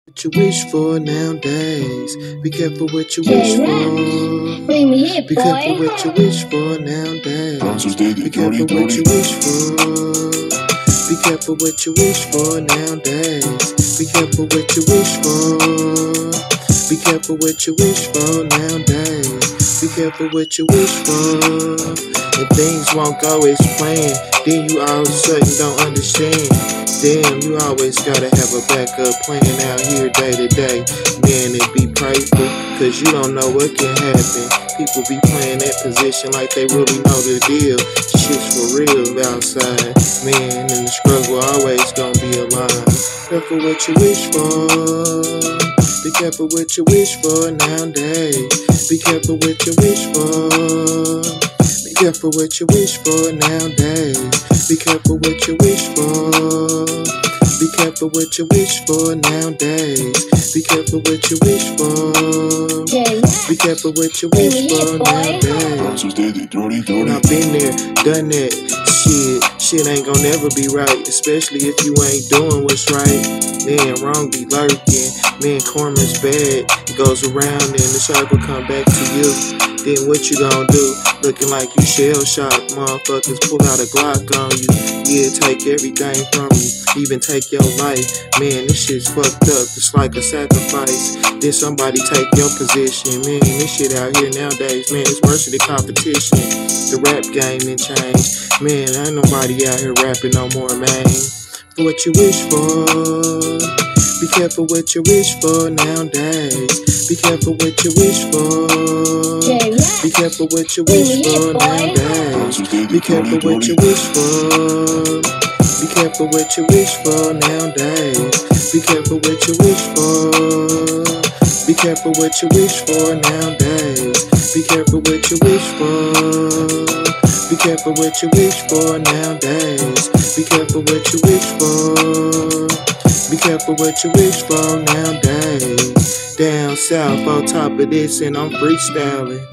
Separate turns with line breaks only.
What you wish for nowadays? Be careful what you wish for. Be careful what you wish for nowadays. Be careful what you wish for. Be careful what you wish for nowadays. Be careful what you wish for. Be careful what you wish for nowadays. Be careful what you wish for. And things won't go as planned, then you all of a sudden don't understand. Damn, you always gotta have a backup plan out here day to day. Man, it be prideful, cause you don't know what can happen. People be playing that position like they really know the deal. Shit's for real outside, man, and the struggle always gonna be alive. Careful what you wish for. Be careful what you wish for nowadays. Be careful what you wish for. Be careful what you wish for nowadays. Be careful what you wish for. Be careful what you wish for nowadays. Be careful what you wish for. Be careful what you wish for nowadays. I've been there, done that. Shit ain't gonna never be right, especially if you ain't doing what's right. Man, wrong be lurking. Man, karma's bad. It goes around and the circle come back to you. Then what you gonna do? Looking like you shell-shocked. Motherfuckers pull out a Glock on you. Yeah, take everything from you, even take your life. Man, this shit's fucked up. It's like a sacrifice. Then somebody take your position. Man, this shit out here nowadays, man, it's worse than the competition. The rap game done changed. Man, ain't nobody out here rapping no more, man. What you wish for? Be careful what you wish for nowadays. Be careful what you wish for. Be careful what you wish for nowadays. Be careful what you wish for. Be careful what you wish for nowadays. Be careful what you wish for. Be careful what you wish for nowadays. Be careful what you wish for. Be careful what you wish for nowadays. Be careful what you wish for. Be careful what you wish for nowadays. Down south on top of this and I'm freestyling.